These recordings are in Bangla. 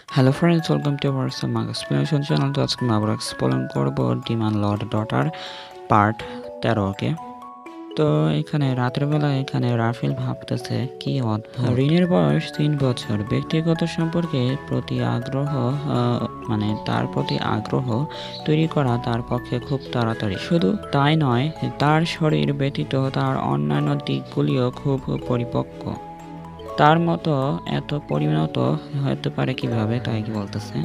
Hello friends, welcome to our সামাগ এক্সপ্লেনেশন চ্যানেল। তো আজকে আমরা এক্সপ্লেন করব demon lord daughter part 13। Okay, তো এখানে রাতের বেলা এখানে রাফেল ভাবতেছে কি অদ্ভুত। রিনের বয়স 3 বছর। ব্যক্তিগত সম্পর্কে প্রতি আগ্রহ মানে তার প্রতি আগ্রহ তৈরি করা তার পক্ষে খুব তাড়াতাড়ি। শুধু তাই নয়, তার শরীর ব্যতীত তার অন্যান্য দিকগুলিও খুব পরিপক্ক। তার মতো এত পরিণত হতে পারে কিভাবে, তাই কি বলতেছে।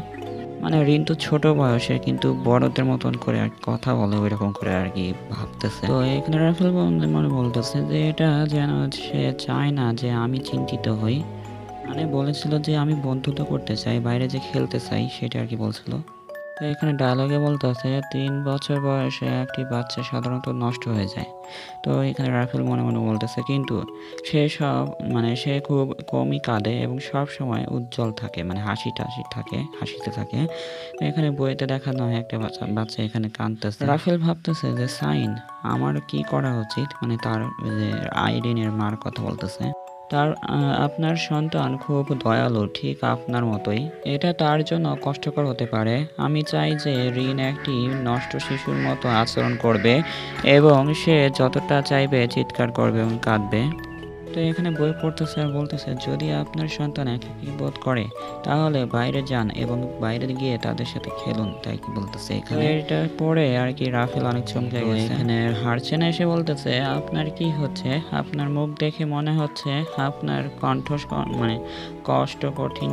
মানে রিন তো ছোট বয়সে কিন্তু বড়দের মতন করে আর কথা বলে ওইরকম করে আর কি ভাবতেছে। তো এখানে রাফেল মনে বলতেছে যে এটা যেন সে চায় না যে আমি চিন্তিত হই। মানে বলেছিল যে আমি বন্ধুত্ব করতে চাই, বাইরে যে খেলতে চাই সেটা আর কি বলছিল। তো এখানে ডায়লগে বলতেছে 3 বছর বয়সে একটি বাচ্চা সাধারণত নষ্ট হয়ে যায়। তো এখানে রাফেল মনে মনে বলতেছে কিন্তু সে খুব কমই কাঁদে এবং সব সময় উজ্জ্বল থাকে, মানে হাসিতে থাকে। তো এখানে বইতে দেখানো হয় একটা বাচ্চা বাচ্চা এখানে কাঁদতেছে। রাফেল ভাবতেছে যে সাইন আমার কি করা উচিত, মানে তার যে আইরিনের মার কথা বলতেছে। আপনার সন্তান খুব দয়ালু, ঠিক আপনার মতোই। এটা তার জন্য কষ্টকর হতে পারে। আমি চাই যে রিন একটি নষ্ট শিশুর মতো আচরণ করবে এবং সে যতটা চাইবে চিৎকার করবে এবং কাঁদবে। তো এখানে বই পড়তেছে আর বলতেছে যদি আপনার সন্তান একাকী বোধ করে তাহলে বাইরে যান এবং বাইরে গিয়ে তাদের সাথে খেলুন, তাই কি বলতেছে। এখানে এটা পড়ে আর কি রাফেল অনেক চমকে গেছে। এখানে হারচেনা এসে বলতেছে আপনার কি হচ্ছে, আপনার মুখ দেখে মনে হচ্ছে আপনার কণ্ঠ মানে কষ্ট কঠিন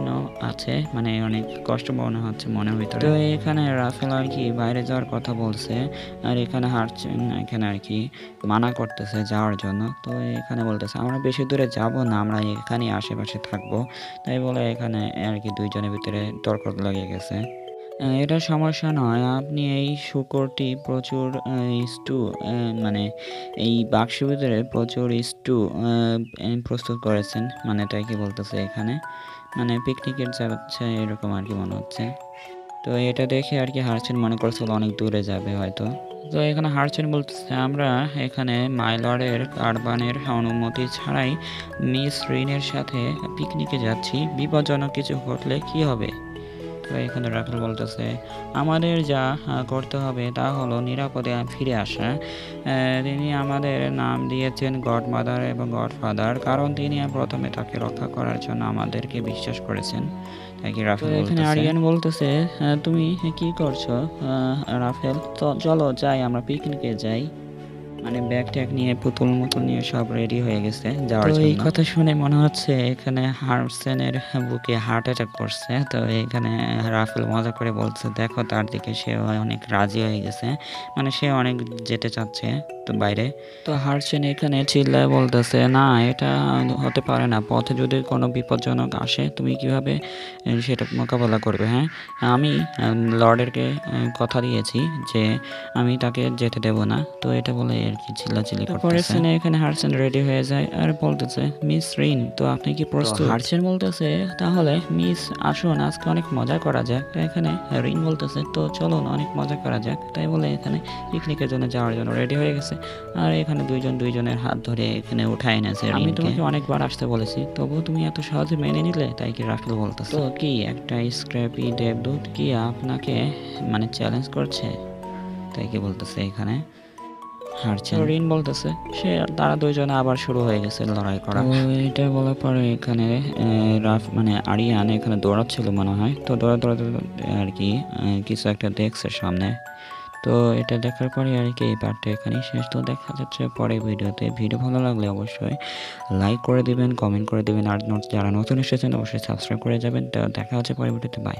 আছে, মানে অনেক কষ্ট মনে হচ্ছে মনের ভিতরে। তো এখানে রাফেল আর কি বাইরে যাওয়ার কথা বলছে আর এখানে হারচেন এখানে আর কি মানা করতেছে যাওয়ার জন্য। তো এখানে বলতেছে আমরা বেশি দূরে যাব না, আমরা এখানেই আশেপাশে থাকবো। তাই বলে এখানে আর কি দুইজনের ভিতরে তর্ক লেগে গেছে। এটা সমস্যা নয়, আপনি এই শুকরটি প্রচুর স্টু মানে এই বাক্সের ভিতরে প্রচুর স্টু প্রস্তুত করেছেন, মানে তাই কি বলতেছে এখানে, মানে পিকনিকের যাচ্ছে এরকম আর কি মনে হচ্ছে। তো এটা দেখে আর কি হারচেন মনে করছিল অনেক দূরে যাবে হয়তো। তো এখানে হারচেন বলতেছে আমরা এখানে মাইলরের কারবানের অনুমতি ছাড়াই মিস রিনের সাথে পিকনিকে যাচ্ছি, বিপজ্জনক কিছু ঘটলে কি হবে। তো এখানে রাফেল বলতেছে আমাদের যা করতে হবে তা হলো নিরাপদে ফিরে আসা। তিনি আমাদের নাম দিয়েছেন গডমাদার এবং গডফাদার, কারণ তিনি প্রথমে তাকে রক্ষা করার জন্য আমাদেরকে বিশ্বাস করেছেন, তাই কি রাফেল বলতেছে। এখানে আরিয়ান বলতেছে তুমি কি করছো রাফেল, তো চলো যাই আমরা পিকনিকে যাই। মানে ব্যাগ ট্যাগ নিয়ে পুতুল মুতুল নিয়ে সব রেডি হয়ে গেছে যাওয়ার জন্য। এই কথা শুনে মনে হচ্ছে এখানে হারসেনের বুকে হার্ট অ্যাটাক করছে। তো এখানে রাফেল মজা করে বলছে দেখো তার দিকে, সে অনেক রাজি হয়ে গেছে, মানে সে অনেক যেতে চাচ্ছে তো বাইরে। তো হারসেন এখানে চিল্লায় বলতেছে না এটা হতে পারে না, পথে যদি কোনো বিপজ্জনক আসে তুমি কিভাবে সেটা মোকাবেলা করবে। হ্যাঁ, আমি লর্ডেরকে কথা দিয়েছি যে আমি তাকে যেতে দেব না। তো এটা বলে আর কি চিল্লাচিল্লি করতেছে। এখানে হারসেন রেডি হয়ে যায় আর বলতেছে মিস রিন তো আপনি কি প্রস্তুত। হারসেন বলতেছে তাহলে মিস আসুন আজকে অনেক মজা করা যাক। এখানে রিন বলতেছে তো চলুন অনেক মজা করা যাক। তাই বলে এখানে পিকনিকের জন্য যাওয়ার জন্য রেডি হয়ে গেছে আর এখানে দুইজনের হাত ধরে এখানে উঠায় এনেছে। আমি তোমাকে অনেকবার আসতে বলেছি তবুও তুমি এত সহজে মেনে নিলে, তাই কি রাফেল বলতেছে। তো কি একটা স্ক্র্যাপি দেবদূত কি আপনাকে মানে চ্যালেঞ্জ করছে, তাই কি বলতেছে এখানে হারছেন। রিন বলতেছে তারা দুইজনে আবার শুরু হয়ে গেছে লড়াই করা। এটা বলার পরে এখানে মানে আরিয়ান এখানে দৌড়াচ্ছিল মনে হয়। তো দৌড়াতে আর কি কিছু একটা দেখছে সামনে। তো এটা দেখার পরে আর কি এই পার্টটা এখানেই শেষ। তো দেখা যাচ্ছে পরে ভিডিওতে। ভিডিও ভালো লাগলে অবশ্যই লাইক করে দিবেন, কমেন্ট করে দিবেন, আর যারা নতুন এসেছেন অবশ্যই সাবস্ক্রাইব করে যাবেন। তো দেখা হচ্ছে পরে ভিডিওতে, বাই।